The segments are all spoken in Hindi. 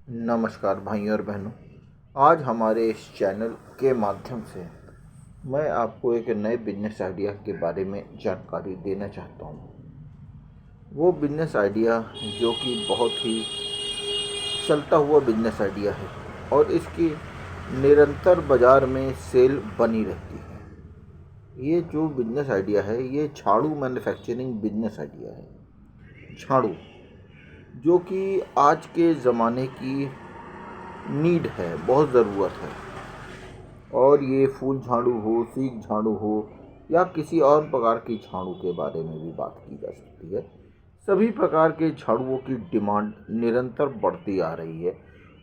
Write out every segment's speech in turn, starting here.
नमस्कार भाइयों और बहनों। आज हमारे इस चैनल के माध्यम से मैं आपको एक नए बिजनेस आइडिया के बारे में जानकारी देना चाहता हूँ। वो बिजनेस आइडिया जो कि बहुत ही चलता हुआ बिजनेस आइडिया है और इसकी निरंतर बाज़ार में सेल बनी रहती है। ये जो बिजनेस आइडिया है ये झाड़ू मैन्युफैक्चरिंग बिजनेस आइडिया है। झाड़ू जो कि आज के ज़माने की नीड है, बहुत ज़रूरत है। और ये फूल झाड़ू हो, सीक झाड़ू हो या किसी और प्रकार की झाड़ू के बारे में भी बात की जा सकती है। सभी प्रकार के झाड़ुओं की डिमांड निरंतर बढ़ती आ रही है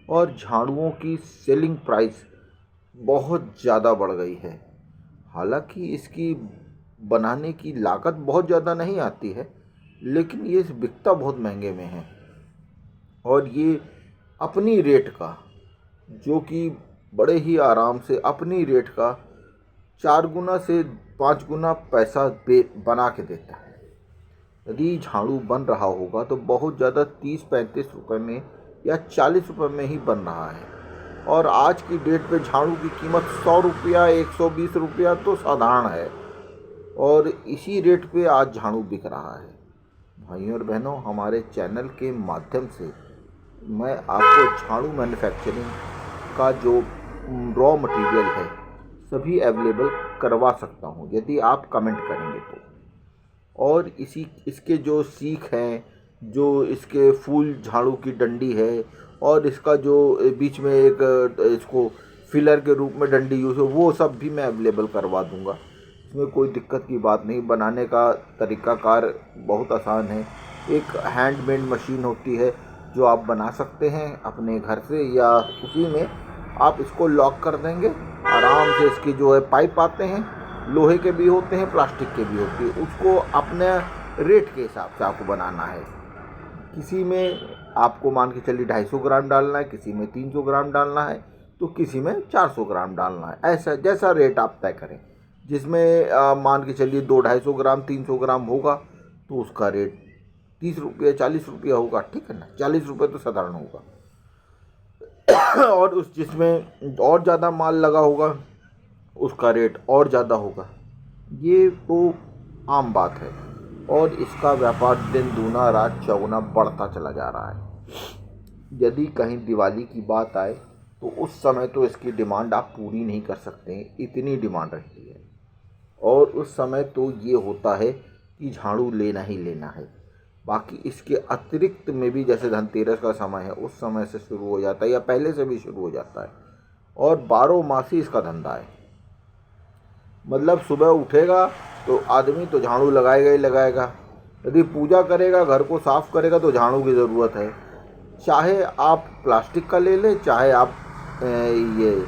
और झाड़ुओं की सेलिंग प्राइस बहुत ज़्यादा बढ़ गई है। हालांकि इसकी बनाने की लागत बहुत ज़्यादा नहीं आती है, लेकिन ये बिकता बहुत महंगे में है। और ये अपनी रेट का, जो कि बड़े ही आराम से अपनी रेट का 4 गुना से 5 गुना पैसा बना के देता है। यदि झाड़ू बन रहा होगा तो बहुत ज़्यादा 30-35 रुपये में या 40 रुपये में ही बन रहा है। और आज की डेट पे झाड़ू की कीमत 100 रुपया 120 रुपया तो साधारण है और इसी रेट पे आज झाड़ू बिक रहा है। भाइयों और बहनों, हमारे चैनल के माध्यम से मैं आपको झाड़ू मैन्युफैक्चरिंग का जो रॉ मटेरियल है सभी अवेलेबल करवा सकता हूँ यदि आप कमेंट करेंगे तो। और इसके जो सीख हैं, जो इसके फूल झाड़ू की डंडी है और इसका जो बीच में एक इसको फिलर के रूप में डंडी यूज़ हो, वो सब भी मैं अवेलेबल करवा दूँगा। इसमें कोई दिक्कत की बात नहीं। बनाने का तरीक़ाकार बहुत आसान है। एक हैंडमेड मशीन होती है जो आप बना सकते हैं अपने घर से, या उसी में आप इसको लॉक कर देंगे आराम से। इसके जो है पाइप आते हैं, लोहे के भी होते हैं, प्लास्टिक के भी होते हैं। उसको अपने रेट के हिसाब से आपको बनाना है। किसी में आपको मान के चलिए 250 ग्राम डालना है, किसी में 300 ग्राम डालना है, तो किसी में 400 ग्राम डालना है। ऐसा जैसा रेट आप तय करें। जिसमें मान के चलिए 200-250 ग्राम 300 ग्राम होगा तो उसका रेट 30 रुपये 40 रुपया होगा, ठीक है ना। 40 रुपये तो साधारण होगा। और उस जिसमें और ज़्यादा माल लगा होगा उसका रेट और ज़्यादा होगा। ये तो आम बात है और इसका व्यापार दिन दूना रात चौगुना बढ़ता चला जा रहा है। यदि कहीं दिवाली की बात आए तो उस समय तो इसकी डिमांड आप पूरी नहीं कर सकते, इतनी डिमांड रहती है। और उस समय तो ये होता है कि झाड़ू लेना ही लेना है। बाकी इसके अतिरिक्त में भी जैसे धनतेरस का समय है, उस समय से शुरू हो जाता है या पहले से भी शुरू हो जाता है और 12 मास ही इसका धंधा है। मतलब सुबह उठेगा तो आदमी तो झाड़ू लगाएगा ही लगाएगा। यदि पूजा करेगा, घर को साफ़ करेगा तो झाड़ू की ज़रूरत है। चाहे आप प्लास्टिक का ले लें, चाहे आप ये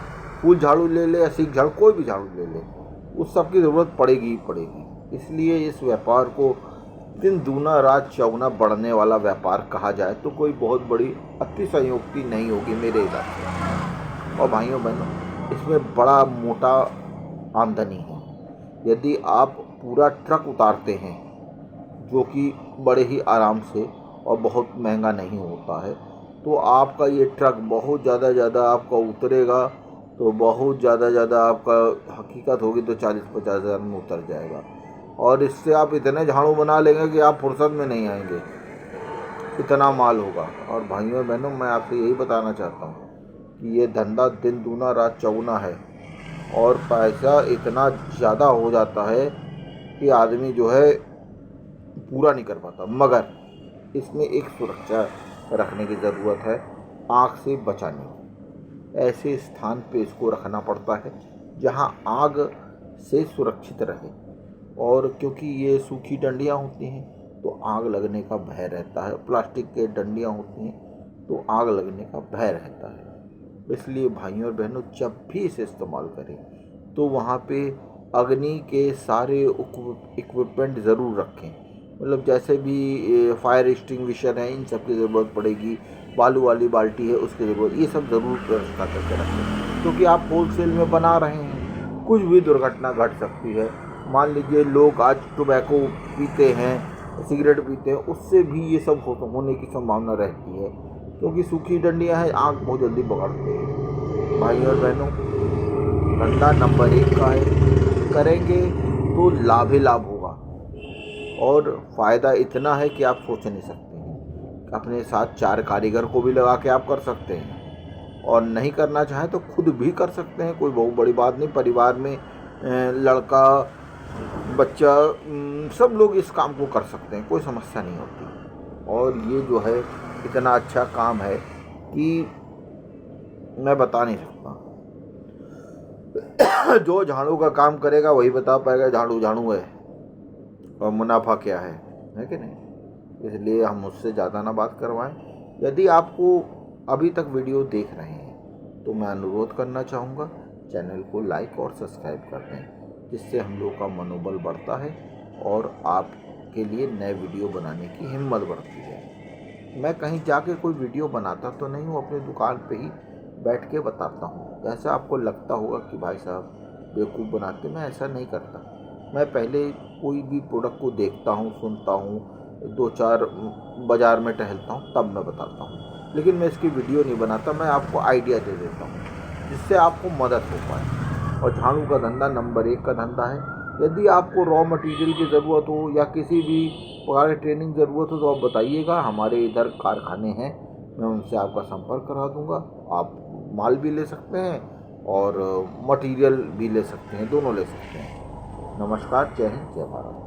फूल झाड़ू ले लें या सीक झाड़ू, कोई भी झाड़ू ले लें, उस सब की ज़रूरत पड़ेगी ही पड़ेगी। इसलिए इस व्यापार को दिन दूना रात चौगुना बढ़ने वाला व्यापार कहा जाए तो कोई बहुत बड़ी अतिशयोक्ति नहीं होगी मेरे हिसाब से। और भाइयों बहनों, इसमें बड़ा मोटा आमदनी है। यदि आप पूरा ट्रक उतारते हैं, जो कि बड़े ही आराम से और बहुत महंगा नहीं होता है, तो आपका ये ट्रक बहुत ज़्यादा आपका उतरेगा तो बहुत ज़्यादा आपका हकीकत होगी तो 40-50 हज़ार में उतर जाएगा। और इससे आप इतने झाड़ू बना लेंगे कि आप फुर्सत में नहीं आएंगे, इतना माल होगा। और भाइयों बहनों, मैं आपसे यही बताना चाहता हूँ कि ये धंधा दिन दूना रात चौगुना है और पैसा इतना ज़्यादा हो जाता है कि आदमी जो है पूरा नहीं कर पाता। मगर इसमें एक सुरक्षा रखने की ज़रूरत है, आग से बचाने की। ऐसे स्थान पे इसको रखना पड़ता है जहाँ आग से सुरक्षित रहे। और क्योंकि ये सूखी डंडियाँ होती हैं तो आग लगने का भय रहता है, प्लास्टिक के डंडियाँ होती हैं तो आग लगने का भय रहता है। इसलिए भाइयों और बहनों, जब भी इसे इस्तेमाल करें तो वहाँ पे अग्नि के सारे इक्विपमेंट ज़रूर रखें। मतलब जैसे भी फायर एक्सटिंग्विशर है, इन सब की ज़रूरत पड़ेगी। बालू वाली बाल्टी है, उसकी ज़रूरत, ये सब ज़रूर व्यवस्था करके रखें। क्योंकि आप होलसेल में बना रहे हैं, कुछ भी दुर्घटना घट सकती है। मान लीजिए लोग आज टोबैको पीते हैं, सिगरेट पीते हैं, उससे भी ये सब होने की संभावना रहती है। क्योंकि सूखी डंडियां हैं, आँख बहुत जल्दी पकड़ते हैं। भाई और बहनों, धंधा नंबर 1 का है, करेंगे तो लाभ ही लाभ होगा और फ़ायदा इतना है कि आप सोच नहीं सकते हैं। अपने साथ 4 कारीगर को भी लगा के आप कर सकते हैं और नहीं करना चाहें तो खुद भी कर सकते हैं, कोई बहुत बड़ी बात नहीं। परिवार में लड़का बच्चा सब लोग इस काम को कर सकते हैं, कोई समस्या नहीं होती। और ये जो है इतना अच्छा काम है कि मैं बता नहीं सकता। जो झाड़ू का काम करेगा वही बता पाएगा झाड़ू झाड़ू है और मुनाफा क्या है कि नहीं। इसलिए हम उससे ज़्यादा ना बात करवाएं। यदि आपको अभी तक वीडियो देख रहे हैं तो मैं अनुरोध करना चाहूँगा, चैनल को लाइक और सब्सक्राइब कर दें, जिससे हम लोग का मनोबल बढ़ता है और आपके लिए नए वीडियो बनाने की हिम्मत बढ़ती है। मैं कहीं जाके कोई वीडियो बनाता तो नहीं हूँ, अपनी दुकान पे ही बैठ के बताता हूँ। जैसा आपको लगता होगा कि भाई साहब बेवकूफ़ बनाते, मैं ऐसा नहीं करता। मैं पहले कोई भी प्रोडक्ट को देखता हूँ, सुनता हूँ, 2-4 बाज़ार में टहलता हूँ, तब मैं बताता हूँ। लेकिन मैं इसकी वीडियो नहीं बनाता, मैं आपको आइडिया दे देता हूँ जिससे आपको मदद हो पाए। और झाड़ू का धंधा नंबर 1 का धंधा है। यदि आपको रॉ मटेरियल की ज़रूरत हो या किसी भी प्रकार की ट्रेनिंग ज़रूरत हो तो आप बताइएगा, हमारे इधर कारखाने हैं, मैं उनसे आपका संपर्क करा दूँगा। आप माल भी ले सकते हैं और मटेरियल भी ले सकते हैं, दोनों ले सकते हैं। नमस्कार, जय हिंद, जय भारत।